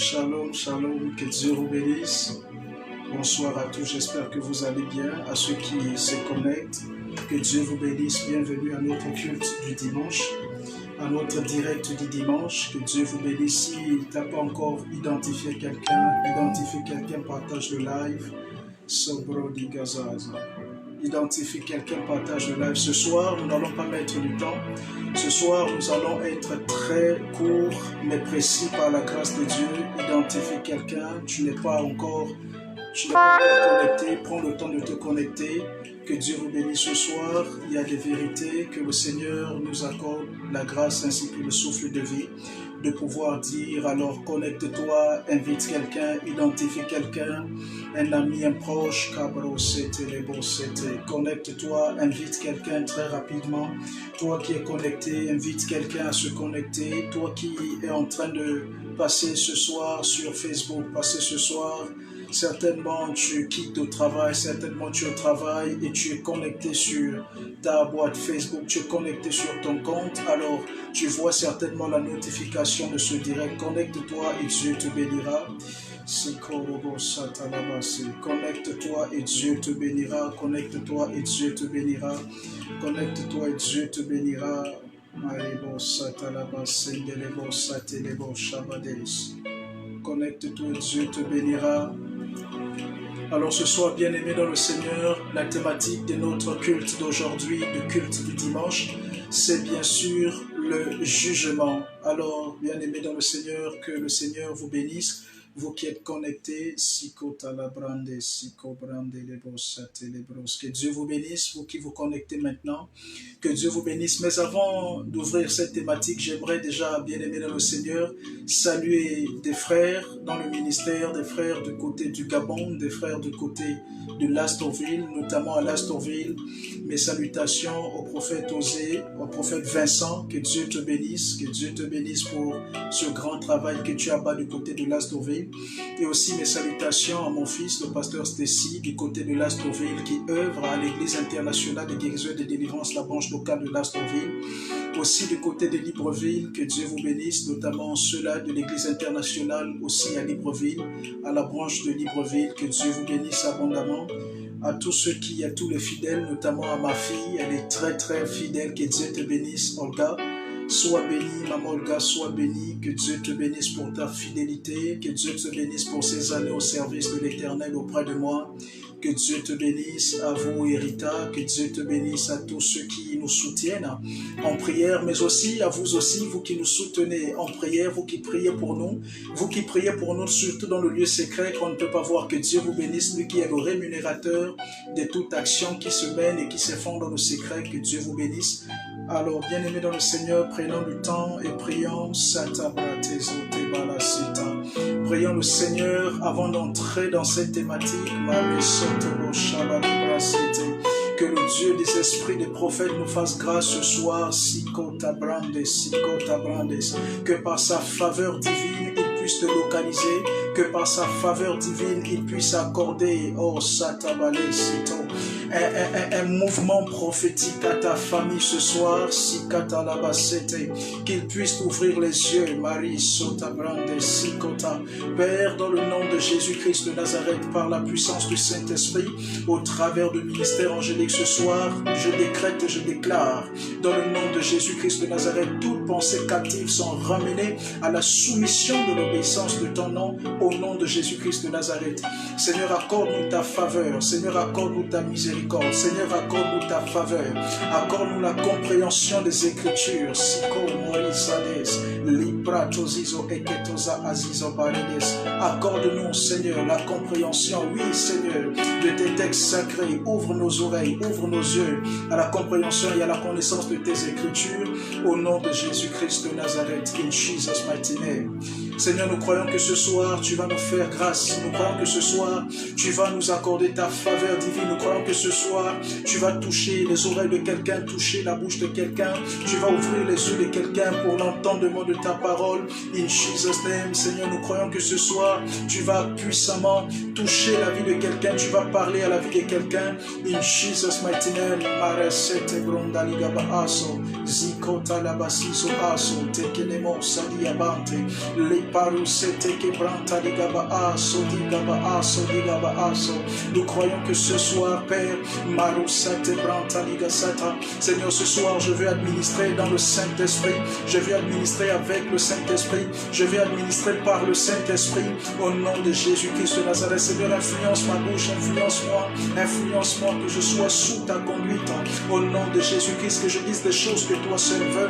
Shalom, shalom, que Dieu vous bénisse. Bonsoir à tous, j'espère que vous allez bien. À ceux qui se connectent, que Dieu vous bénisse. Bienvenue à notre culte du dimanche, à notre direct du dimanche. Que Dieu vous bénisse. Si tu n'as pas encore identifié quelqu'un, partage le live. Sobro di Gazaza. Identifie quelqu'un, partage le live. Ce soir, nous n'allons pas mettre du temps. Ce soir, nous allons être très court, mais précis par la grâce de Dieu. Identifie quelqu'un, tu n'es pas encore connecté. Prends le temps de te connecter. Que Dieu vous bénisse ce soir. Il y a des vérités que le Seigneur nous accorde, la grâce ainsi que le souffle de vie, de pouvoir dire. Alors connecte-toi, invite quelqu'un, identifie quelqu'un, un ami, un proche, connecte-toi, invite quelqu'un très rapidement. Toi qui es connecté, invite quelqu'un à se connecter. Toi qui es en train de passer ce soir sur Facebook, passer ce soir, certainement tu quittes au travail, certainement tu es au travail et tu es connecté sur ta boîte Facebook, tu es connecté sur ton compte, alors tu vois certainement la notification de ce direct. Connecte-toi et Dieu te bénira. Connecte-toi et Dieu te bénira. Connecte-toi et Dieu te bénira. Connecte-toi et Dieu te bénira. Connecte-toi et Dieu te bénira. Alors ce soir, bien-aimés dans le Seigneur, la thématique de notre culte d'aujourd'hui, du culte du dimanche, c'est bien sûr le jugement. Alors, bien-aimés dans le Seigneur, que le Seigneur vous bénisse. Vous qui êtes connectés, que Dieu vous bénisse, vous qui vous connectez maintenant, que Dieu vous bénisse. Mais avant d'ouvrir cette thématique, j'aimerais déjà, bien-aimés dans le Seigneur, saluer des frères dans le ministère, des frères du côté du Gabon, des frères du côté de l'Astorville, notamment à l'Astorville. Mes salutations au prophète Osée, au prophète Vincent, que Dieu te bénisse pour ce grand travail que tu as bas du côté de l'Astorville. Et aussi mes salutations à mon fils, le pasteur Stécy, du côté de l'Astorville, qui œuvre à l'Église internationale de guérison et de délivrance, la branche locale de l'Astorville. Aussi du côté de Libreville, que Dieu vous bénisse, notamment ceux-là de l'Église internationale, aussi à Libreville, à la branche de Libreville, que Dieu vous bénisse abondamment. À tous tous les fidèles, notamment à ma fille, elle est très très fidèle, que Dieu te bénisse, Olga. Sois bénie, maman Olga, sois bénie, que Dieu te bénisse pour ta fidélité, que Dieu te bénisse pour ces années au service de l'Éternel auprès de moi, que Dieu te bénisse à vous, Erita, que Dieu te bénisse à tous ceux qui nous soutiennent en prière, mais aussi à vous aussi, vous qui nous soutenez en prière, vous qui priez pour nous, surtout dans le lieu secret qu'on ne peut pas voir, que Dieu vous bénisse, lui qui est le rémunérateur de toute action qui se mène et qui se fond dans le secret, que Dieu vous bénisse. Alors, bien-aimés dans le Seigneur, prenons du temps et prions. Prions le Seigneur avant d'entrer dans cette thématique. Que le Dieu des esprits des prophètes nous fasse grâce ce soir. Que par sa faveur divine, il puisse te localiser. Que par sa faveur divine, il puisse accorder, un mouvement prophétique à ta famille ce soir, qu'il puisse ouvrir les yeux, Marie Sotabrande Sikota. Père, dans le nom de Jésus-Christ de Nazareth, par la puissance du Saint-Esprit, au travers du ministère angélique ce soir, je décrète et je déclare, dans le nom de Jésus-Christ de Nazareth, toutes pensées captives sont ramenées à la soumission de l'obéissance de ton nom, au nom de Jésus-Christ de Nazareth. Seigneur, accorde-nous ta faveur, Seigneur, accorde-nous ta miséricorde. Seigneur, accorde-nous ta faveur, accorde-nous la compréhension des Écritures. Accorde-nous, Seigneur, la compréhension, oui, Seigneur, de tes textes sacrés. Ouvre nos oreilles, ouvre nos yeux à la compréhension et à la connaissance de tes Écritures, au nom de Jésus-Christ de Nazareth, in Jesus' mighty name. Seigneur, nous croyons que ce soir, tu vas nous faire grâce. Nous croyons que ce soir, tu vas nous accorder ta faveur divine. Nous croyons que ce soir, tu vas toucher les oreilles de quelqu'un, toucher la bouche de quelqu'un. Tu vas ouvrir les yeux de quelqu'un pour l'entendement de ta parole. In Jesus' name, Seigneur, nous croyons que ce soir, tu vas puissamment toucher la vie de quelqu'un. Tu vas parler à la vie de quelqu'un. In Jesus' mighty name, Maresete Brondaliga Aso, Zikota Labasiso Aso, Tekenemo Sadiabante, Nous croyons que ce soir, Père, Seigneur, ce soir, je veux administrer dans le Saint-Esprit. Je veux administrer avec le Saint-Esprit. Je veux administrer par le Saint-Esprit. Au nom de Jésus-Christ de Nazareth, Seigneur, influence ma bouche, influence-moi que je sois sous ta conduite. Au nom de Jésus-Christ, que je dise des choses que toi seul veux.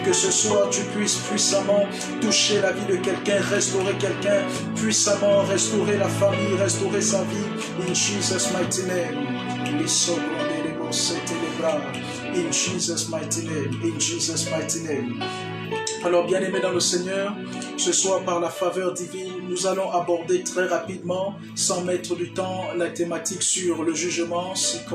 Que ce soir, tu puisses puissamment toucher la vie de quelqu'un, restaurer quelqu'un, puissamment restaurer la famille, restaurer sa vie. In Jesus' mighty name. In Jesus' mighty name. In Jesus' mighty name. Alors, bien-aimés dans le Seigneur, ce soir, par la faveur divine, nous allons aborder très rapidement, sans mettre du temps, la thématique sur le jugement. C'est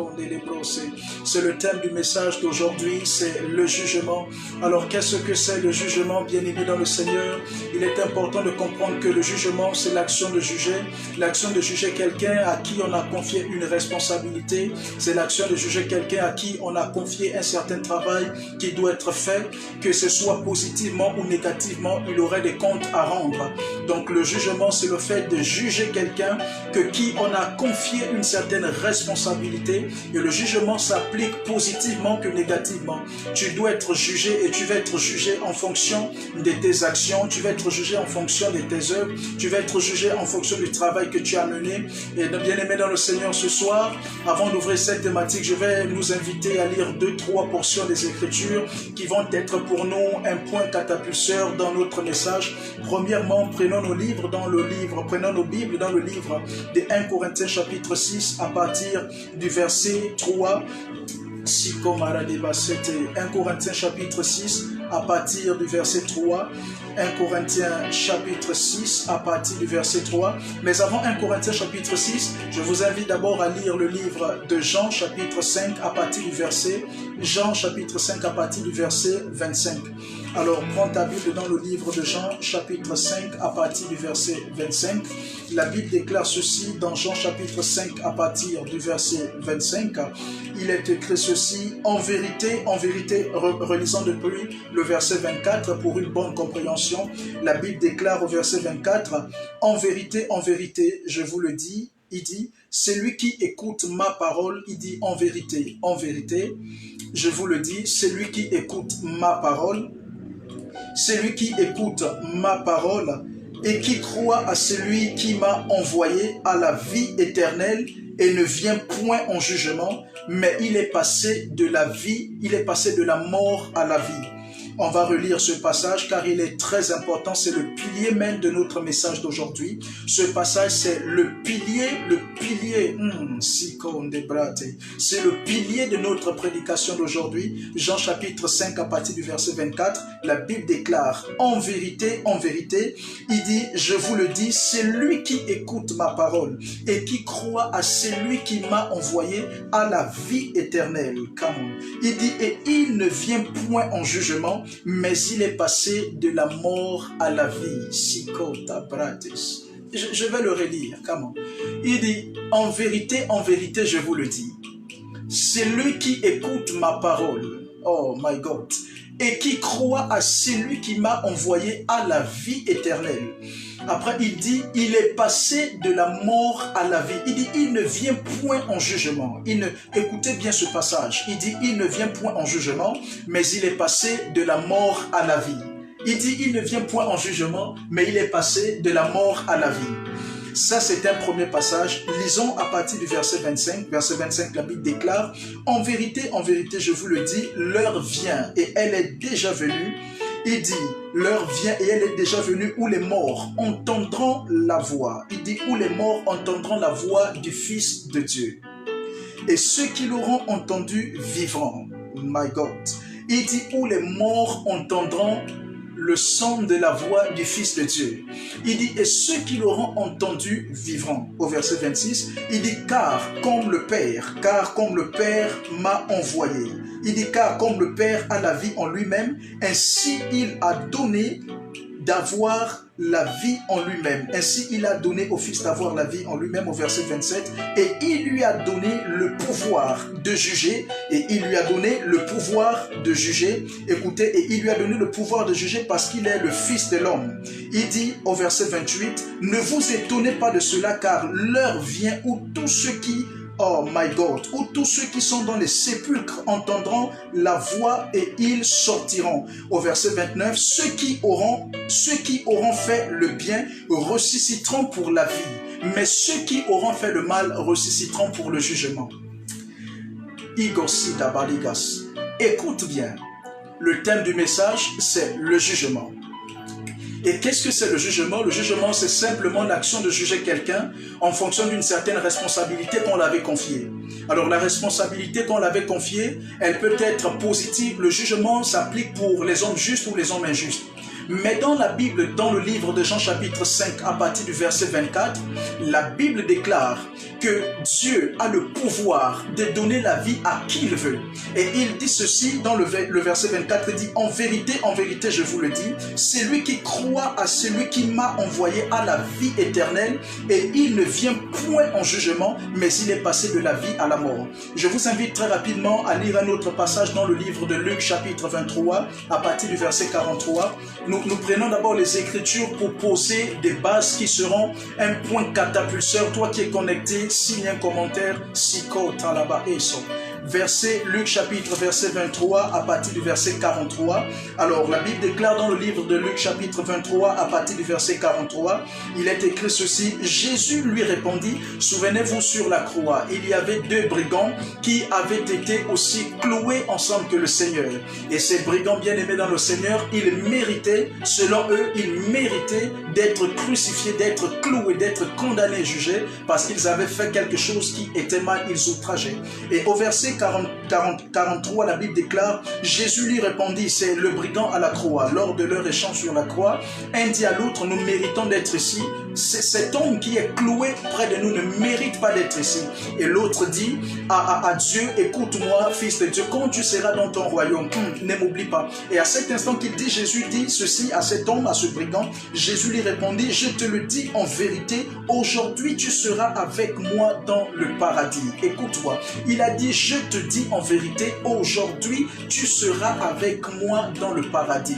le thème du message d'aujourd'hui, c'est le jugement. Alors, qu'est-ce que c'est le jugement, bien-aimés dans le Seigneur? Il est important de comprendre que le jugement, c'est l'action de juger quelqu'un à qui on a confié une responsabilité. C'est l'action de juger quelqu'un à qui on a confié un certain travail qui doit être fait, que ce soit positivement ou négativement, il aurait des comptes à rendre. Donc le jugement, c'est le fait de juger quelqu'un qui on a confié une certaine responsabilité, et le jugement s'applique positivement que négativement. Tu dois être jugé et tu vas être jugé en fonction de tes actions, tu vas être jugé en fonction de tes œuvres, tu vas être jugé en fonction du travail que tu as mené. Et bien aimé dans le Seigneur, ce soir, avant d'ouvrir cette thématique, je vais nous inviter à lire 2-3 portions des Écritures qui vont être pour nous un point catapulseur dans notre message. Premièrement, prenons nos Bibles dans le livre de 1 Corinthiens chapitre 6 à partir du verset 3. 1 Corinthiens chapitre 6 à partir du verset 3. 1 Corinthiens chapitre 6 à partir du verset 3. Mais avant 1 Corinthiens chapitre 6, je vous invite d'abord à lire le livre de Jean chapitre 5 à partir du verset 25. Alors, prends ta Bible dans le livre de Jean, chapitre 5, à partir du verset 25. La Bible déclare ceci dans Jean, chapitre 5, à partir du verset 25. Il est écrit ceci: en vérité, relisons depuis le verset 24 pour une bonne compréhension. La Bible déclare au verset 24, en vérité, je vous le dis, il dit, celui qui écoute ma parole, il dit en vérité, je vous le dis, celui qui écoute ma parole, et qui croit à celui qui m'a envoyé à la vie éternelle et ne vient point en jugement, mais il est passé de la mort à la vie. On va relire ce passage car il est très important, c'est le pilier même de notre message d'aujourd'hui. Ce passage, c'est le pilier, c'est le pilier de notre prédication d'aujourd'hui. Jean chapitre 5 à partir du verset 24, la Bible déclare, en vérité, il dit, je vous le dis, c'est lui qui écoute ma parole et qui croit à celui qui m'a envoyé à la vie éternelle. Il dit, et il ne vient point en jugement, mais il est passé de la mort à la vie. Je vais le relire. Il dit, en vérité, je vous le dis, celui qui écoute ma parole, oh my God, et qui croit à celui qui m'a envoyé à la vie éternelle. Après, il dit, il est passé de la mort à la vie. Il dit, il ne vient point en jugement. Écoutez bien ce passage. Il dit, il ne vient point en jugement, mais il est passé de la mort à la vie. Il dit, il ne vient point en jugement, mais il est passé de la mort à la vie. Ça, c'est un premier passage. Lisons à partir du verset 25. Verset 25, la Bible déclare, en vérité, je vous le dis, l'heure vient et elle est déjà venue. Il dit, l'heure vient et elle est déjà venue où les morts entendront la voix. Il dit, où les morts entendront la voix du Fils de Dieu. Et ceux qui l'auront entendu vivront. My God. Il dit, où les morts entendront le son de la voix du Fils de Dieu. Il dit, et ceux qui l'auront entendu vivront. Au verset 26, il dit, car comme le Père m'a envoyé. Il dit, car comme le Père a la vie en lui-même, ainsi il a donné d'avoir la vie en lui-même. Ainsi, il a donné au Fils d'avoir la vie en lui-même, au verset 27, et il lui a donné le pouvoir de juger, et il lui a donné le pouvoir de juger, écoutez, et il lui a donné le pouvoir de juger parce qu'il est le Fils de l'homme. Il dit au verset 28, « Ne vous étonnez pas de cela, car l'heure vient où tous ceux qui oh my God, où tous ceux qui sont dans les sépulcres entendront la voix et ils sortiront. » Au verset 29, ceux qui auront fait le bien ressusciteront pour la vie, mais ceux qui auront fait le mal ressusciteront pour le jugement. Igor Sidabaligas. Écoute bien, le thème du message, c'est le jugement. Et qu'est-ce que c'est le jugement? Le jugement, c'est simplement l'action de juger quelqu'un en fonction d'une certaine responsabilité qu'on l'avait confiée. Alors la responsabilité qu'on l'avait confiée, elle peut être positive. Le jugement s'applique pour les hommes justes ou les hommes injustes. Mais dans la Bible, dans le livre de Jean chapitre 5, à partir du verset 24, la Bible déclare que Dieu a le pouvoir de donner la vie à qui il veut. Et il dit ceci dans le verset 24, il dit, en vérité, je vous le dis, celui qui croit à celui qui m'a envoyé a la vie éternelle, et il ne vient point en jugement, mais il est passé de la vie à la mort. » Je vous invite très rapidement à lire un autre passage dans le livre de Luc chapitre 23, à partir du verset 43. Nous prenons d'abord les Écritures pour poser des bases qui seront un point catapulseur. Toi qui es connecté, signe un commentaire, Siko Talaba Eso. Luc chapitre verset 23 à partir du verset 43. Alors la Bible déclare dans le livre de Luc chapitre 23 à partir du verset 43, il est écrit ceci, Jésus lui répondit, souvenez-vous sur la croix, il y avait deux brigands qui avaient été aussi cloués ensemble que le Seigneur. Et ces brigands bien-aimés dans le Seigneur, ils méritaient, selon eux, ils méritaient d'être crucifiés, d'être cloués, d'être condamnés, jugés, parce qu'ils avaient fait quelque chose qui était mal, ils outrageaient. Et au verset 43, la Bible déclare, Jésus lui répondit, c'est le brigand à la croix. Lors de leur échange sur la croix, un dit à l'autre, nous méritons d'être ici. Cet homme qui est cloué près de nous ne mérite pas d'être ici. Et l'autre dit à Dieu, écoute-moi, fils de Dieu, quand tu seras dans ton royaume, ne m'oublie pas. Et à cet instant qu'il dit, Jésus dit ceci à cet homme, à ce brigand, Jésus lui répondit, je te le dis en vérité, aujourd'hui tu seras avec moi dans le paradis. Écoute-moi, il a dit, je te dis en vérité, aujourd'hui tu seras avec moi dans le paradis.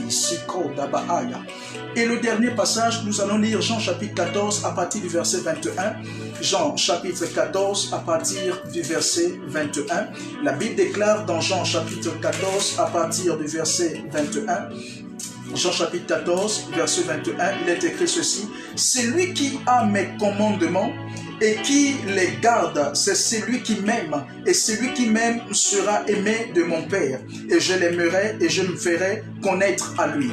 Et le dernier passage, nous allons lire Jean chapitre 14 à partir du verset 21. Jean chapitre 14 à partir du verset 21. La Bible déclare dans Jean chapitre 14 à partir du verset 21. Jean chapitre 14, verset 21, il est écrit ceci. Celui qui a mes commandements et qui les garde, c'est celui qui m'aime. Et celui qui m'aime sera aimé de mon Père. Et je l'aimerai et je me ferai connaître à lui.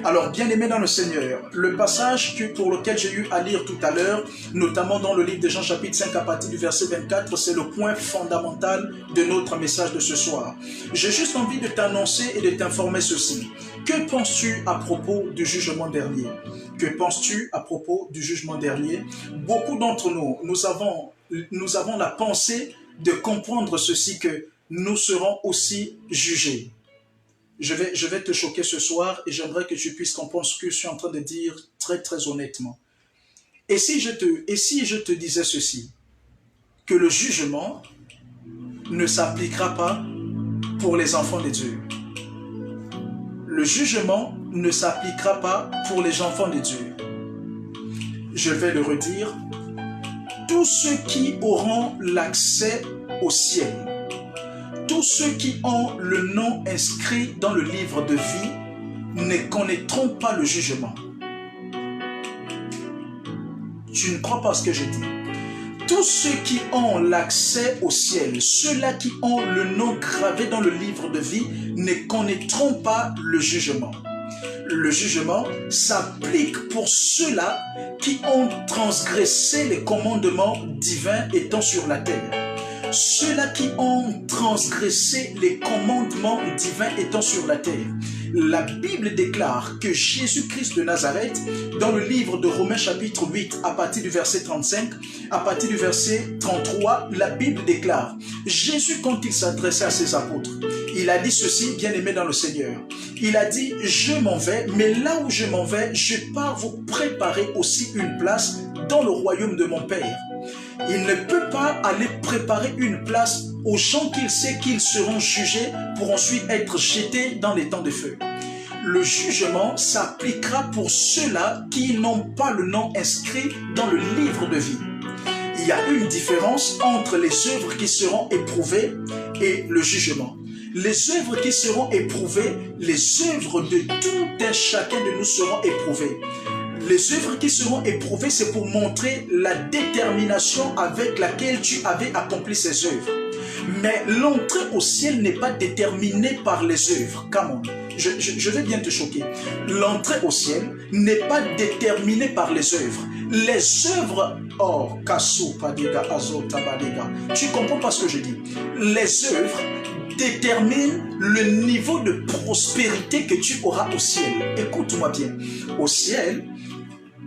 Alors, bien-aimé dans le Seigneur, le passage pour lequel j'ai eu à lire tout à l'heure, notamment dans le livre de Jean chapitre 5 à partir du verset 24, c'est le point fondamental de notre message de ce soir. J'ai juste envie de t'annoncer et de t'informer ceci. Que penses-tu à propos du jugement dernier? Que penses-tu à propos du jugement dernier? Beaucoup d'entre nous, nous avons la pensée de comprendre ceci, que nous serons aussi jugés. Je vais te choquer ce soir et j'aimerais que tu puisses comprendre ce que je suis en train de dire très très honnêtement. Et si je te disais ceci, que le jugement ne s'appliquera pas pour les enfants de Dieu. Le jugement ne s'appliquera pas pour les enfants de Dieu. Je vais le redire. Tous ceux qui auront l'accès au ciel, tous ceux qui ont le nom inscrit dans le livre de vie, ne connaîtront pas le jugement. Tu ne crois pas ce que je dis. Tous ceux qui ont l'accès au ciel, ceux-là qui ont le nom gravé dans le livre de vie, ne connaîtront pas le jugement. Le jugement s'applique pour ceux-là qui ont transgressé les commandements divins étant sur la terre. Ceux-là qui ont transgressé les commandements divins étant sur la terre. La Bible déclare que Jésus-Christ de Nazareth, dans le livre de Romains chapitre 8, à partir du verset 35, à partir du verset 33, la Bible déclare, Jésus, quand il s'adressait à ses apôtres, il a dit ceci, bien aimé dans le Seigneur. Il a dit, je m'en vais, mais là où je m'en vais, je pars vous préparer aussi une place dans le royaume de mon Père. Il ne peut pas aller préparer une place aux gens qu'il sait qu'ils seront jugés pour ensuite être jetés dans les temps de feu. Le jugement s'appliquera pour ceux-là qui n'ont pas le nom inscrit dans le livre de vie. Il y a une différence entre les œuvres qui seront éprouvées et le jugement. Les œuvres qui seront éprouvées, les œuvres de tout un chacun de nous seront éprouvées. Les œuvres qui seront éprouvées, c'est pour montrer la détermination avec laquelle tu avais accompli ces œuvres. Mais l'entrée au ciel n'est pas déterminée par les œuvres. Come on. Je vais bien te choquer. L'entrée au ciel n'est pas déterminée par les œuvres. Les œuvres, oh, kassou, padiga, azota, padiga. Tu comprends pas ce que je dis? Les œuvres déterminent le niveau de prospérité que tu auras au ciel. Écoute-moi bien. Au ciel,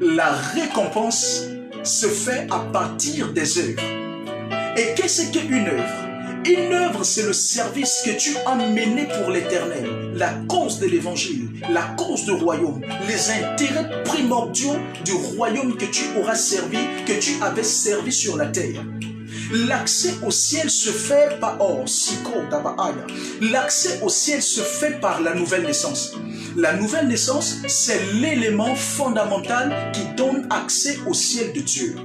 la récompense se fait à partir des œuvres. Et qu'est-ce qu'une œuvre? Une œuvre, c'est le service que tu as mené pour l'éternel, la cause de l'évangile, la cause du royaume, les intérêts primordiaux du royaume que tu auras servi, que tu avais servi sur la terre. L'accès au ciel se fait par l'accès au ciel se fait par la nouvelle naissance. La nouvelle naissance, c'est l'élément fondamental qui donne accès au ciel de Dieu.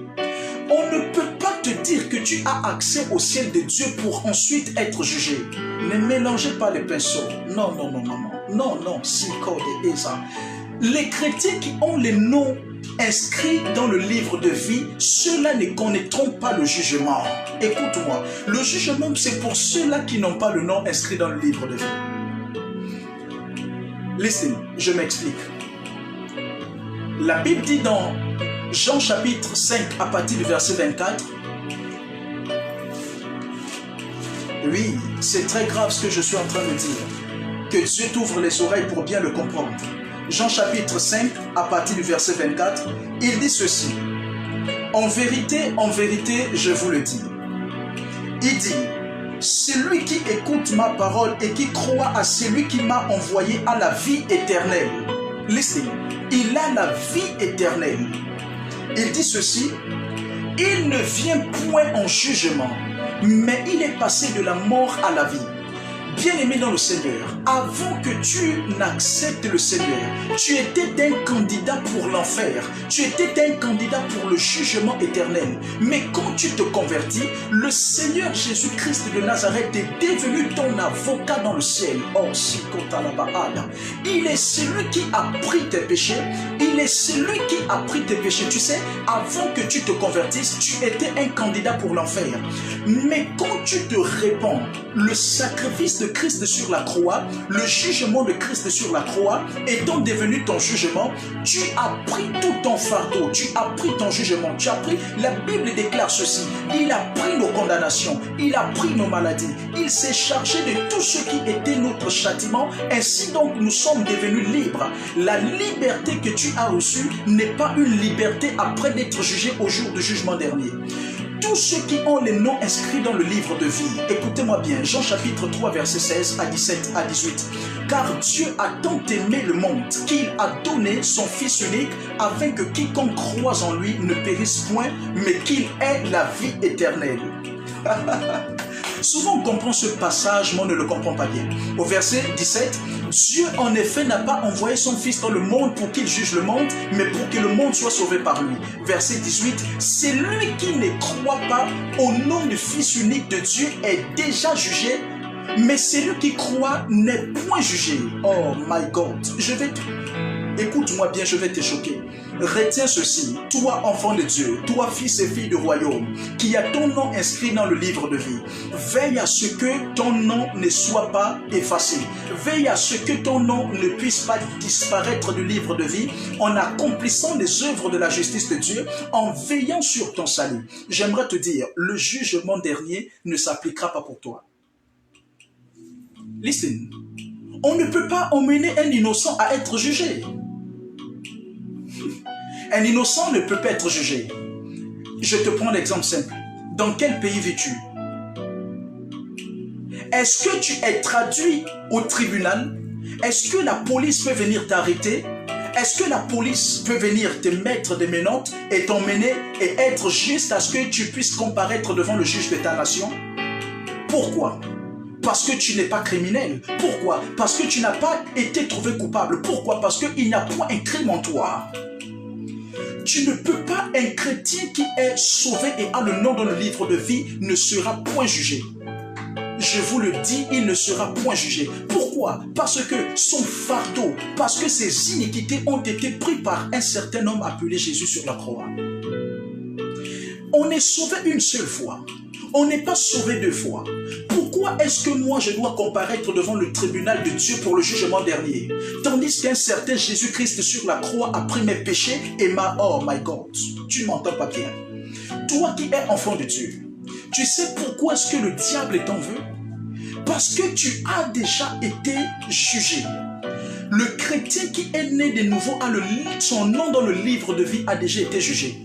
On ne peut pas te dire que tu as accès au ciel de Dieu pour ensuite être jugé. Ne mélangez pas les pinceaux. Non, non, non, non, non. Non, non, les chrétiens qui ont les noms inscrits dans le livre de vie, ceux-là ne connaîtront pas le jugement. Écoute-moi, le jugement, c'est pour ceux-là qui n'ont pas le nom inscrit dans le livre de vie. Listen, je m'explique. La Bible dit dans Jean chapitre 5 à partir du verset 24. Oui, c'est très grave ce que je suis en train de dire. Que Dieu t'ouvre les oreilles pour bien le comprendre. Jean chapitre 5 à partir du verset 24, il dit ceci. En vérité, je vous le dis. Il dit, celui qui écoute ma parole et qui croit à celui qui m'a envoyé a la vie éternelle. Listen, il a la vie éternelle. Il dit ceci, il ne vient point en jugement, mais il est passé de la mort à la vie. Bien-aimé dans le Seigneur, avant que tu n'acceptes le Seigneur, tu étais un candidat pour l'enfer, tu étais un candidat pour le jugement éternel. Mais quand tu te convertis, le Seigneur Jésus-Christ de Nazareth est devenu ton avocat dans le ciel. Oh, il est celui qui a pris tes péchés, il est celui qui a pris tes péchés. Tu sais, avant que tu te convertisses, tu étais un candidat pour l'enfer. Mais quand tu te répands, le sacrifice de Christ sur la croix, le jugement de Christ sur la croix étant devenu ton jugement, tu as pris tout ton fardeau, tu as pris ton jugement, tu as pris, la Bible déclare ceci, il a pris nos condamnations, il a pris nos maladies, il s'est chargé de tout ce qui était notre châtiment, ainsi donc nous sommes devenus libres. La liberté que tu as reçue n'est pas une liberté après d'être jugé au jour du jugement dernier. Tous ceux qui ont les noms inscrits dans le livre de vie, écoutez-moi bien, Jean chapitre 3 verset 16 à 17 à 18. Car Dieu a tant aimé le monde qu'il a donné son Fils unique afin que quiconque croise en lui ne périsse point, mais qu'il ait la vie éternelle. Souvent on comprend ce passage, mais on ne le comprend pas bien. Au verset 17, Dieu en effet n'a pas envoyé son Fils dans le monde pour qu'il juge le monde, mais pour que le monde soit sauvé par lui. Verset 18, c'est lui qui ne croit pas au nom du Fils unique de Dieu est déjà jugé, mais celui qui croit n'est point jugé. Oh my God, écoute-moi bien, je vais te choquer. Retiens ceci, toi enfant de Dieu, toi fils et fille du royaume, qui a ton nom inscrit dans le livre de vie. Veille à ce que ton nom ne soit pas effacé. Veille à ce que ton nom ne puisse pas disparaître du livre de vie en accomplissant les œuvres de la justice de Dieu, en veillant sur ton salut. J'aimerais te dire, le jugement dernier ne s'appliquera pas pour toi. Listen, on ne peut pas emmener un innocent à être jugé. Un innocent ne peut pas être jugé. Je te prends l'exemple simple. Dans quel pays vis-tu? Est-ce que tu es traduit au tribunal? Est-ce que la police peut venir t'arrêter? Est-ce que la police peut venir te mettre des menottes et t'emmener et être juste à ce que tu puisses comparaître devant le juge de ta nation? Pourquoi? Parce que tu n'es pas criminel. Pourquoi? Parce que tu n'as pas été trouvé coupable. Pourquoi? Parce qu'il n'y a point un crime en toi. Tu ne peux pas, un chrétien qui est sauvé et a le nom dans le livre de vie ne sera point jugé. Je vous le dis, il ne sera point jugé. Pourquoi? Parce que son fardeau, parce que ses iniquités ont été prises par un certain homme appelé Jésus sur la croix. On est sauvé une seule fois. On n'est pas sauvé deux fois. Pourquoi est-ce que moi je dois comparaître devant le tribunal de Dieu pour le jugement dernier? Tandis qu'un certain Jésus-Christ sur la croix a pris mes péchés et m'a... Oh my God, tu ne m'entends pas bien. Toi qui es enfant de Dieu, tu sais pourquoi est-ce que le diable t'en veut? Parce que tu as déjà été jugé. Le chrétien qui est né de nouveau a son nom dans le livre de vie a déjà été jugé.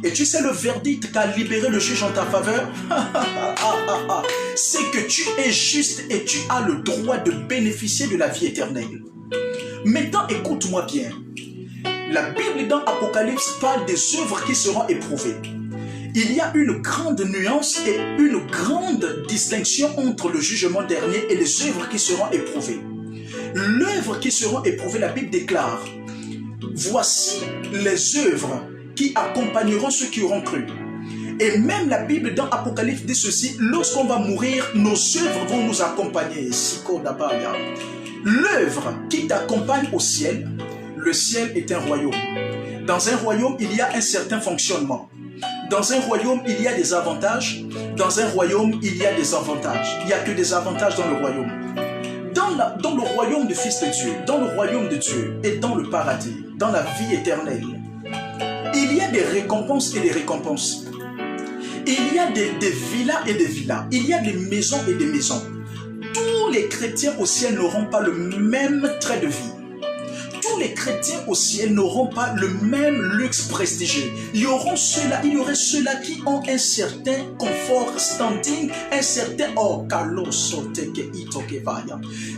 Et tu sais le verdict qu'a libéré le juge en ta faveur? C'est que tu es juste et tu as le droit de bénéficier de la vie éternelle. Maintenant, écoute-moi bien. La Bible dans Apocalypse parle des œuvres qui seront éprouvées. Il y a une grande nuance et une grande distinction entre le jugement dernier et les œuvres qui seront éprouvées. L'œuvre qui seront éprouvées, la Bible déclare, voici les œuvres qui accompagneront ceux qui auront cru. Et même la Bible dans Apocalypse dit ceci, lorsqu'on va mourir, nos œuvres vont nous accompagner. L'œuvre qui t'accompagne au ciel, le ciel est un royaume. Dans un royaume, il y a un certain fonctionnement. Dans un royaume, il y a des avantages. Dans un royaume, il y a des avantages. Il n'y a que des avantages dans le royaume. Dans le royaume du Fils de Dieu, dans le royaume de Dieu et dans le paradis, dans la vie éternelle, il y a des récompenses et des récompenses. Il y a des villas et des villas. Il y a des maisons et des maisons. Tous les chrétiens au ciel n'auront pas le même trait de vie. Tous les chrétiens au ciel n'auront pas le même luxe prestigieux. Il y aurait ceux-là qui ont un certain confort, standing, un certain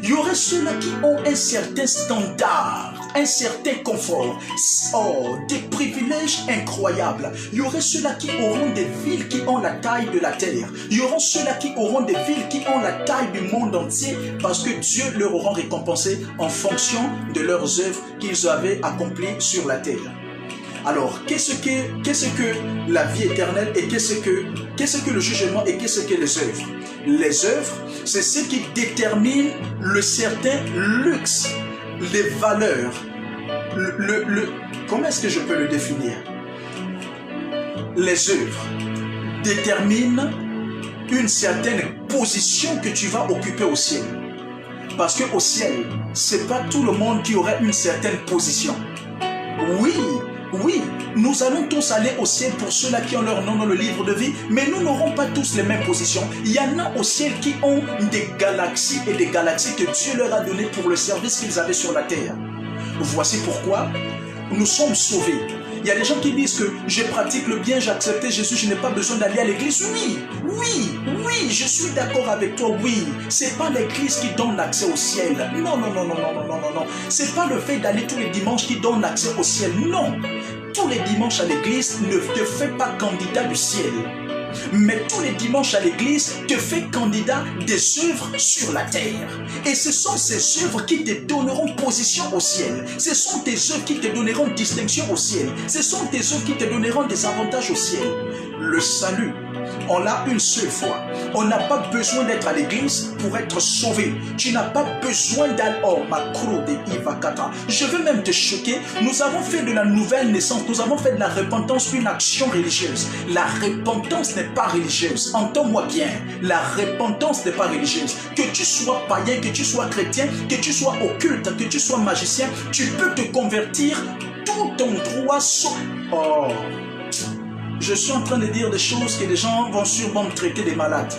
il y aurait ceux-là qui ont un certain standard, un certain confort, des privilèges incroyables. Il y aurait ceux-là qui auront des villes qui ont la taille de la terre. Il y aura ceux-là qui auront des villes qui ont la taille du monde entier parce que Dieu leur aura récompensé en fonction de leurs œuvres qu'ils avaient accomplies sur la terre. Alors, qu'est-ce que la vie éternelle et qu'est-ce que le jugement et qu'est-ce que les œuvres? Les œuvres, c'est ce qui détermine le certain luxe, les valeurs. Comment est-ce que je peux le définir? Les œuvres déterminent une certaine position que tu vas occuper au ciel. Parce qu'au ciel, ce n'est pas tout le monde qui aurait une certaine position. Oui, nous allons tous aller au ciel pour ceux-là qui ont leur nom dans le livre de vie, mais nous n'aurons pas tous les mêmes positions. Il y en a au ciel qui ont des galaxies et des galaxies que Dieu leur a données pour le service qu'ils avaient sur la terre. Voici pourquoi nous sommes sauvés. Il y a des gens qui disent que je pratique le bien, j'ai accepté Jésus, je n'ai pas besoin d'aller à l'église. Oui, je suis d'accord avec toi, oui. C'est pas l'église qui donne l'accès au ciel. Non. C'est pas le fait d'aller tous les dimanches qui donne l'accès au ciel. Non. Tous les dimanches à l'église ne te fait pas candidat du ciel. Mais tous les dimanches à l'église te fait candidat des œuvres sur la terre. Et ce sont ces œuvres qui te donneront position au ciel. Ce sont tes œuvres qui te donneront distinction au ciel. Ce sont tes œuvres qui te donneront des avantages au ciel. Le salut, on l'a une seule fois. On n'a pas besoin d'être à l'église pour être sauvé. Tu n'as pas besoin d'aller... Oh, macro de Ivakata. Je veux même te choquer. Nous avons fait de la nouvelle naissance. Nous avons fait de la repentance une action religieuse. La repentance n'est pas religieuse. Entends-moi bien. La repentance n'est pas religieuse. Que tu sois païen, que tu sois chrétien, que tu sois occulte, que tu sois magicien, tu peux te convertir tout ton droit sauf... Oh... Je suis en train de dire des choses que les gens vont sûrement me traiter des malades.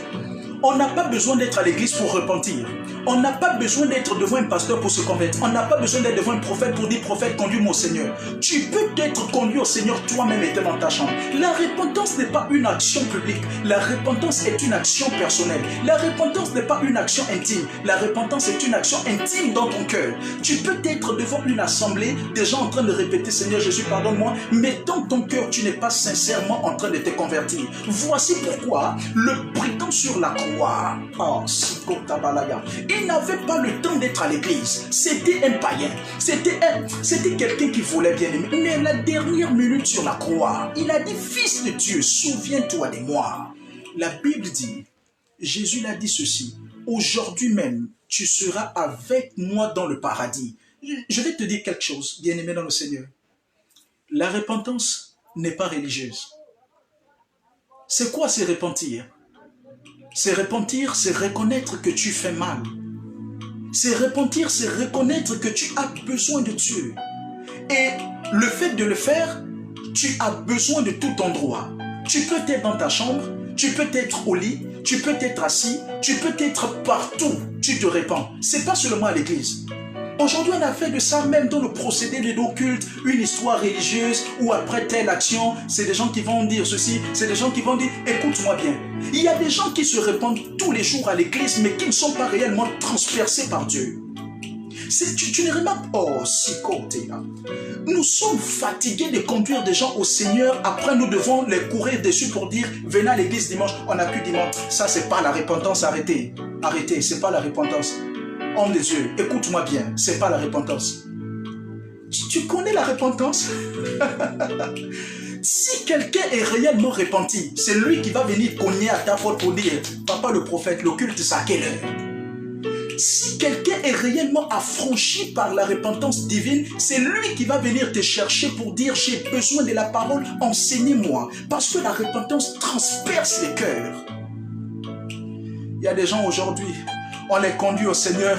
On n'a pas besoin d'être à l'église pour repentir. On n'a pas besoin d'être devant un pasteur pour se convaincre. On n'a pas besoin d'être devant un prophète pour dire, prophète, conduis-moi au Seigneur. Tu peux être conduit au Seigneur toi-même étant dans ta chambre. La repentance n'est pas une action publique. La repentance est une action personnelle. La repentance n'est pas une action intime. La repentance est une action intime dans ton cœur. Tu peux être devant une assemblée, des gens en train de répéter, Seigneur Jésus, pardonne-moi, mais dans ton cœur, tu n'es pas sincèrement en train de te convertir. Voici pourquoi le prétend sur la croix, il n'avait pas le temps d'être à l'église. C'était un païen. C'était quelqu'un qui voulait bien aimer. Mais la dernière minute sur la croix, il a dit, Fils de Dieu, souviens-toi de moi. La Bible dit, Jésus l'a dit ceci, aujourd'hui même, tu seras avec moi dans le paradis. Je vais te dire quelque chose, bien-aimé dans le Seigneur. La repentance n'est pas religieuse. C'est quoi se repentir? Se repentir, c'est reconnaître que tu fais mal. Se repentir, c'est reconnaître que tu as besoin de Dieu. Et le fait de le faire, tu as besoin de tout ton droit. Tu peux être dans ta chambre, tu peux être au lit, tu peux être assis, tu peux être partout. Tu te repens. C'est pas seulement à l'église. Aujourd'hui, on a fait de ça même dans le procédé de nos cultes, une histoire religieuse où après telle action, c'est des gens qui vont dire ceci, c'est des gens qui vont dire, écoute-moi bien. Il y a des gens qui se répandent tous les jours à l'église, mais qui ne sont pas réellement transpercés par Dieu. Tu ne remarques pas, oh, si côté là. Nous sommes fatigués de conduire des gens au Seigneur, après nous devons les courir dessus pour dire, venez à l'église dimanche, on n'a plus dimanche. Ça, c'est pas la repentance, arrêtez. Arrêtez, c'est pas la repentance. Homme de Dieu, écoute-moi bien, c'est pas la repentance. Tu connais la repentance? Si quelqu'un est réellement repenti, c'est lui qui va venir cogner à ta porte pour dire, papa le prophète, le culte, c'est à quelle heure? Si quelqu'un est réellement affranchi par la repentance divine, c'est lui qui va venir te chercher pour dire, j'ai besoin de la parole, enseignez-moi. Parce que la repentance transperce les cœurs. Il y a des gens aujourd'hui, on les conduit au Seigneur,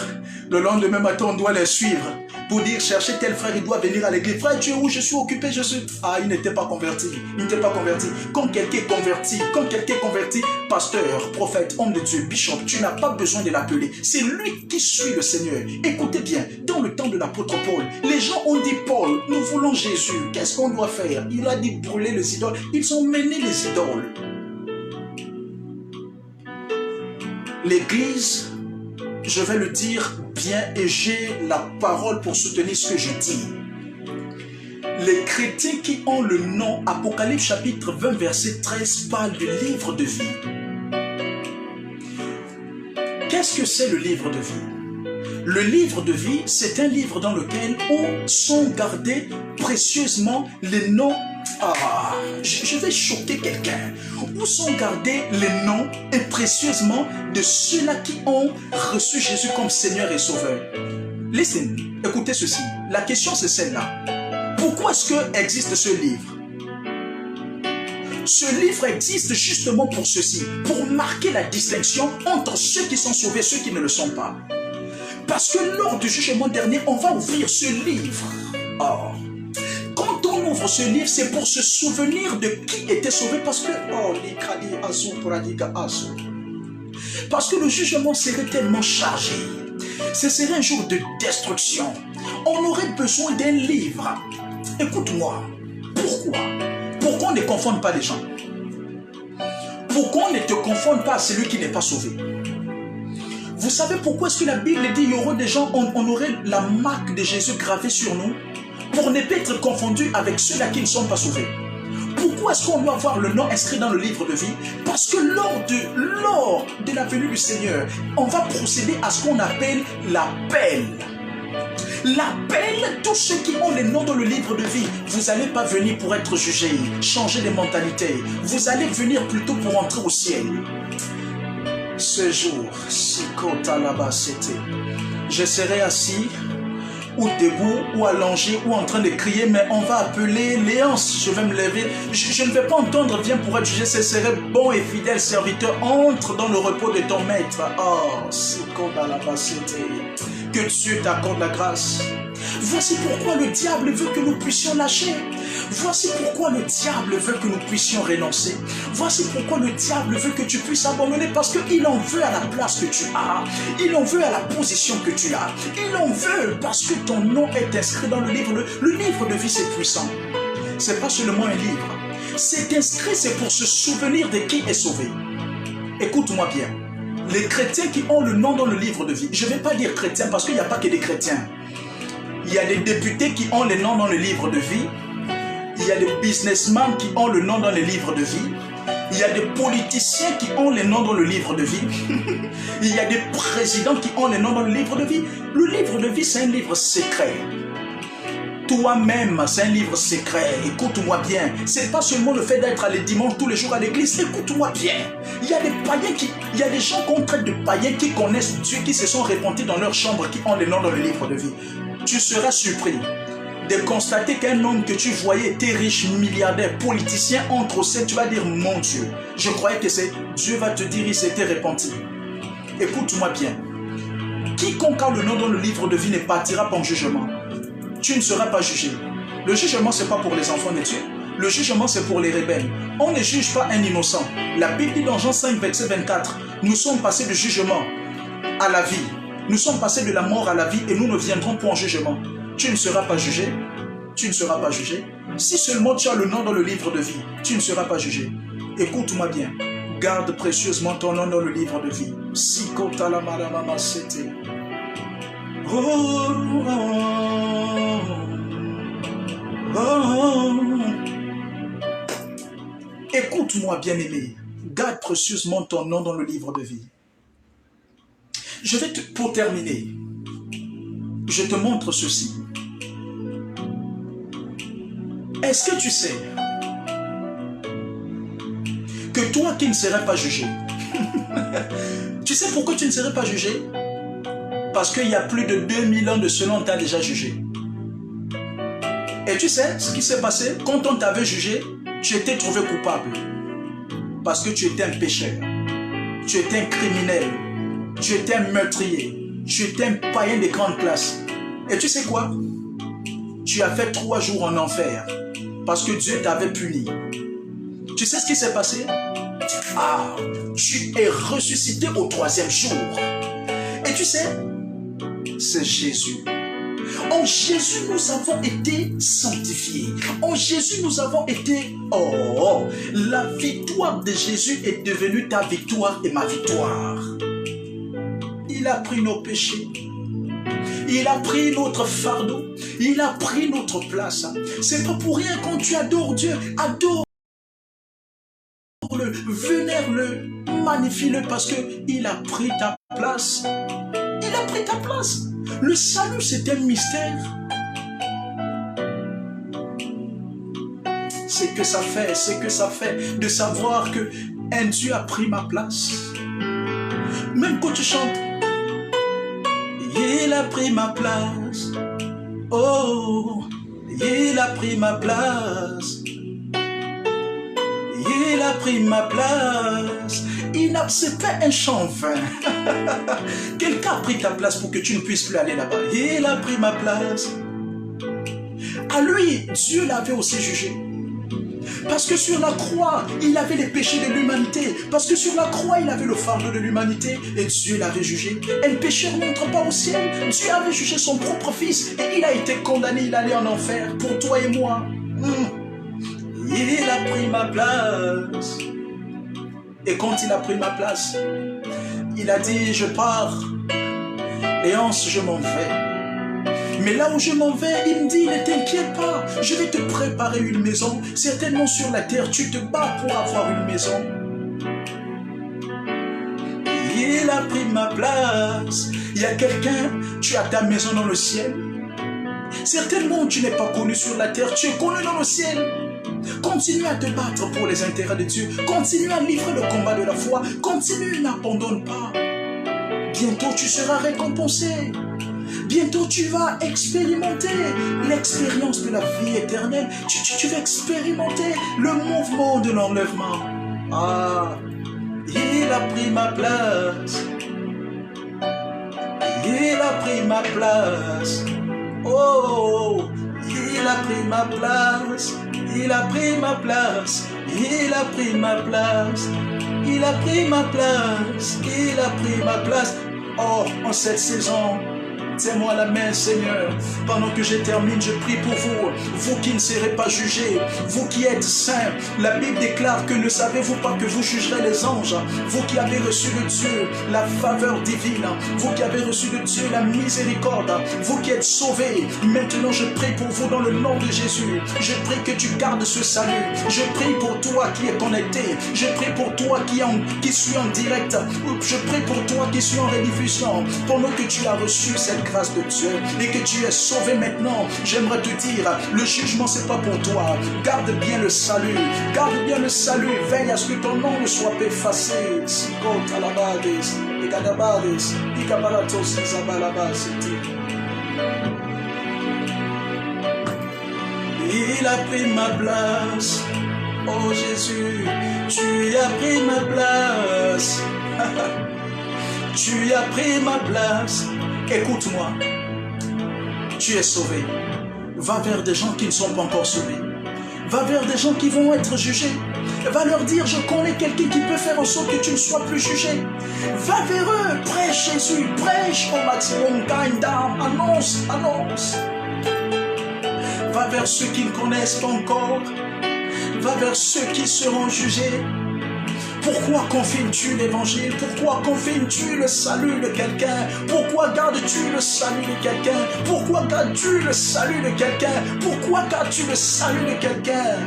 le lendemain matin on doit les suivre pour dire chercher tel frère, il doit venir à l'église. Frère, tu es où? Je suis occupé, je suis... Ah, il n'était pas converti, il n'était pas converti. Quand quelqu'un est converti, pasteur, prophète, homme de Dieu, bishop, tu n'as pas besoin de l'appeler. C'est lui qui suit le Seigneur. Écoutez bien, dans le temps de l'apôtre Paul, les gens ont dit, Paul, nous voulons Jésus, qu'est-ce qu'on doit faire? Il a dit brûler les idoles, ils ont mené les idoles. L'église, je vais le dire bien et j'ai la parole pour soutenir ce que je dis. Les chrétiens qui ont le nom Apocalypse chapitre 20 verset 13 parlent du livre de vie. Qu'est-ce que c'est le livre de vie? Le livre de vie, c'est un livre dans lequel sont gardés précieusement les noms. Ah, je vais choquer quelqu'un. Où sont gardés les noms et précieusement de ceux-là qui ont reçu Jésus comme Seigneur et Sauveur? Listen, écoutez ceci. La question c'est celle-là. Pourquoi est-ce que existe ce livre? Ce livre existe justement pour ceci, pour marquer la distinction entre ceux qui sont sauvés et ceux qui ne le sont pas. Parce que lors du jugement dernier, on va ouvrir ce livre. Oh. Quand on ouvre ce livre, c'est pour se souvenir de qui était sauvé parce que parce que le jugement serait tellement chargé. Ce serait un jour de destruction. On aurait besoin d'un livre. Écoute-moi. Pourquoi? Pourquoi on ne confonde pas les gens? Pourquoi on ne te confonde pas à celui qui n'est pas sauvé? Vous savez pourquoi est-ce que la Bible dit qu'il y aura des gens, on aurait la marque de Jésus gravée sur nous pour ne pas être confondu avec ceux-là qui ne sont pas sauvés. Pourquoi est-ce qu'on doit avoir le nom inscrit dans le livre de vie? Parce que lors de la venue du Seigneur, on va procéder à ce qu'on appelle l'appel. L'appel, tous ceux qui ont les noms dans le livre de vie, vous n'allez pas venir pour être jugé, changer de mentalité. Vous allez venir plutôt pour entrer au ciel. Ce jour, je serai assis ou debout, ou allongé, ou en train de crier, mais on va appeler Léance. Je vais me lever. Je ne vais pas entendre, viens pour être jugé. Ce serait bon et fidèle serviteur. Entre dans le repos de ton maître. Oh, que Dieu t'accorde la grâce. Voici pourquoi le diable veut que nous puissions lâcher. Voici pourquoi le diable veut que nous puissions renoncer. Voici pourquoi le diable veut que tu puisses abandonner, parce qu'il en veut à la place que tu as. Il en veut à la position que tu as. Il en veut parce que ton nom est inscrit dans le livre. Le livre de vie, c'est puissant. C'est pas seulement un livre. C'est inscrit, c'est pour se souvenir de qui est sauvé. Écoute-moi bien. Les chrétiens qui ont le nom dans le livre de vie, je ne vais pas dire chrétiens parce qu'il n'y a pas que des chrétiens. Il y a des députés qui ont le nom dans le livre de vie. Il y a des businessmen qui ont le nom dans le livre de vie. Il y a des politiciens qui ont les noms dans le livre de vie. Il y a des présidents qui ont les noms dans le livre de vie. Le livre de vie, c'est un livre secret. Toi-même, c'est un livre secret. Écoute-moi bien. C'est pas seulement le fait d'être les dimanches tous les jours à l'église. Écoute-moi bien. Il y a des païens il y a des gens qu'on traite de païens qui connaissent Dieu, qui se sont répandus dans leur chambre, qui ont les noms dans le livre de vie. Tu seras surpris de constater qu'un homme que tu voyais était riche, milliardaire, politicien, entre au ciel. Tu vas dire, mon Dieu, je croyais que c'est Dieu va te dire, il s'était repenti. Écoute-moi bien. Quiconque a le nom dans le livre de vie ne partira pas en jugement. Tu ne seras pas jugé. Le jugement, ce n'est pas pour les enfants de Dieu. Le jugement, c'est pour les rebelles. On ne juge pas un innocent. La Bible dit dans Jean 5, verset 24, nous sommes passés du jugement à la vie. Nous sommes passés de la mort à la vie et nous ne viendrons pas en jugement. Tu ne seras pas jugé. Tu ne seras pas jugé. Si seulement tu as le nom dans le livre de vie, tu ne seras pas jugé. Écoute-moi bien. Garde précieusement ton nom dans le livre de vie. Écoute-moi, bien-aimé. Garde précieusement ton nom dans le livre de vie. Pour terminer, je te montre ceci. Est-ce que tu sais que toi qui ne serais pas jugé, tu sais pourquoi tu ne serais pas jugé? Parce qu'il y a plus de 2000 ans de cela, on t'a déjà jugé. Et tu sais ce qui s'est passé? Quand on t'avait jugé, tu étais trouvé coupable. Parce que tu étais un pécheur. Tu étais un criminel. Tu étais un meurtrier. Tu étais un païen de grande classe. Et tu sais quoi? Tu as fait 3 jours en enfer. Parce que Dieu t'avait puni. Tu sais ce qui s'est passé? Ah, tu es ressuscité au 3e jour. Et tu sais, c'est Jésus. En Jésus, nous avons été sanctifiés. En Jésus, nous avons été... Oh, la victoire de Jésus est devenue ta victoire et ma victoire. Il a pris nos péchés. Il a pris notre fardeau. Il a pris notre place. C'est pas pour rien quand tu adores Dieu. Adore-le, vénère-le, magnifie-le parce qu'il a pris ta place. Il a pris ta place. Le salut, c'est un mystère. C'est que ça fait de savoir que un Dieu a pris ma place. Même quand tu chantes, il a pris ma place. Oh, il a pris ma place. Il a pris ma place. C'est pas un chant vain. Quelqu'un a pris ta place pour que tu ne puisses plus aller là-bas. Il a pris ma place. À lui, Dieu l'avait aussi jugé. Parce que sur la croix, il avait les péchés de l'humanité. Parce que sur la croix, il avait le fardeau de l'humanité. Et Dieu l'avait jugé. Un pécheur n'entre pas au ciel. Dieu avait jugé son propre fils. Et il a été condamné, il allait en enfer. Pour toi et moi. Il a pris ma place. Et quand il a pris ma place, il a dit, je pars. Et ensuite, je m'en vais. Mais là où je m'en vais, il me dit, ne t'inquiète pas, je vais te préparer une maison. Certainement sur la terre, tu te bats pour avoir une maison. Il a pris ma place. Il y a quelqu'un, tu as ta maison dans le ciel. Certainement, tu n'es pas connu sur la terre, tu es connu dans le ciel. Continue à te battre pour les intérêts de Dieu. Continue à livrer le combat de la foi. Continue, n'abandonne pas. Bientôt, tu seras récompensé. Bientôt, tu vas expérimenter l'expérience de la vie éternelle. Tu vas expérimenter le mouvement de l'enlèvement. Ah, il a pris ma place. Il a pris ma place. Oh, pris ma place. Il a pris ma place. Il a pris ma place. Il a pris ma place. Il a pris ma place. Oh, en cette saison, tiens-moi la main, Seigneur. Pendant que je termine, je prie pour vous. Vous qui ne serez pas jugés, vous qui êtes saints. La Bible déclare que ne savez-vous pas que vous jugerez les anges. Vous qui avez reçu de Dieu la faveur divine. Vous qui avez reçu de Dieu la miséricorde. Vous qui êtes sauvés. Maintenant, je prie pour vous dans le nom de Jésus. Je prie que tu gardes ce salut. Je prie pour toi qui es connecté. Je prie pour toi qui suis en direct. Je prie pour toi qui suis en rediffusion. Pendant que tu as reçu cette grâce de Dieu et que tu es sauvé maintenant, j'aimerais te dire, le jugement c'est pas pour toi. Garde bien le salut, garde bien le salut, veille à ce que ton nom ne soit pas effacé. Il a pris ma place. Oh Jésus, tu as pris ma place. Tu as pris ma place. Écoute-moi, tu es sauvé. Va vers des gens qui ne sont pas encore sauvés. Va vers des gens qui vont être jugés. Va leur dire, je connais quelqu'un qui peut faire en sorte que tu ne sois plus jugé. Va vers eux, prêche Jésus, prêche au maximum, gagne d'âme, annonce, annonce. Va vers ceux qui ne connaissent pas encore. Va vers ceux qui seront jugés. Pourquoi confines-tu l'évangile? Pourquoi confines-tu le salut de quelqu'un? Pourquoi gardes-tu le salut de quelqu'un? Pourquoi gardes-tu le salut de quelqu'un? Pourquoi gardes-tu le salut de quelqu'un?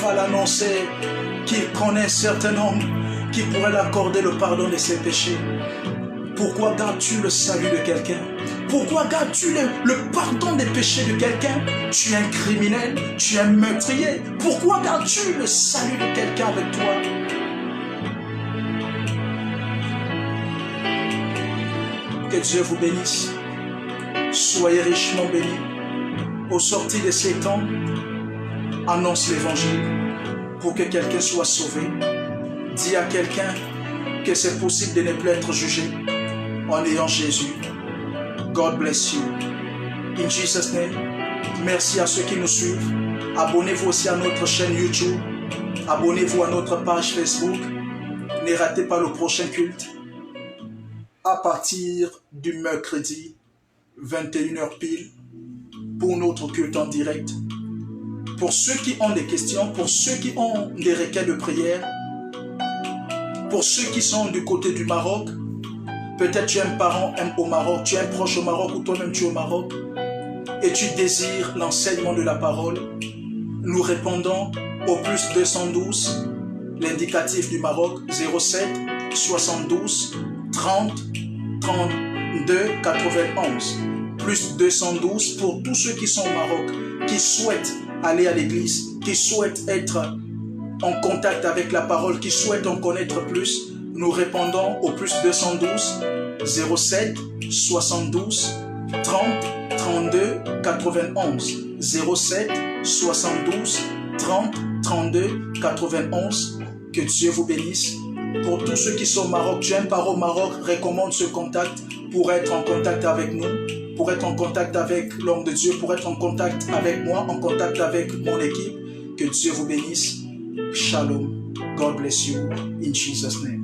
Va l'annoncer qu'il connaît un certain homme qui pourrait l'accorder le pardon de ses péchés. Pourquoi gardes-tu le salut de quelqu'un? Pourquoi gardes-tu le pardon des péchés de quelqu'un? Tu es un criminel, tu es un meurtrier. Pourquoi gardes-tu le salut de quelqu'un avec toi? Que Dieu vous bénisse. Soyez richement bénis. Au sortir de ces temps, annonce l'évangile pour que quelqu'un soit sauvé. Dis à quelqu'un que c'est possible de ne plus être jugé en ayant Jésus. God bless you. In Jesus' name, merci à ceux qui nous suivent. Abonnez-vous aussi à notre chaîne YouTube. Abonnez-vous à notre page Facebook. Ne ratez pas le prochain culte à partir du mercredi 21h pile pour notre culte en direct. Pour ceux qui ont des questions, pour ceux qui ont des requêtes de prière, pour ceux qui sont du côté du Maroc, peut-être tu es un parent au Maroc, tu es un proche au Maroc ou toi-même tu es au Maroc et tu désires l'enseignement de la parole, nous répondons au plus 212, l'indicatif du Maroc 07 72 30 32 91. Plus 212 pour tous ceux qui sont au Maroc, qui souhaitent aller à l'église, qui souhaitent être en contact avec la parole, qui souhaitent en connaître plus. Nous répondons au plus 212 07 72 30 32 91. 07 72 30 32 91. Que Dieu vous bénisse. Pour tous ceux qui sont au Maroc, tu es un parent au Maroc, recommande ce contact pour être en contact avec nous, pour être en contact avec l'homme de Dieu, pour être en contact avec moi, en contact avec mon équipe. Que Dieu vous bénisse. Shalom. God bless you in Jesus' name.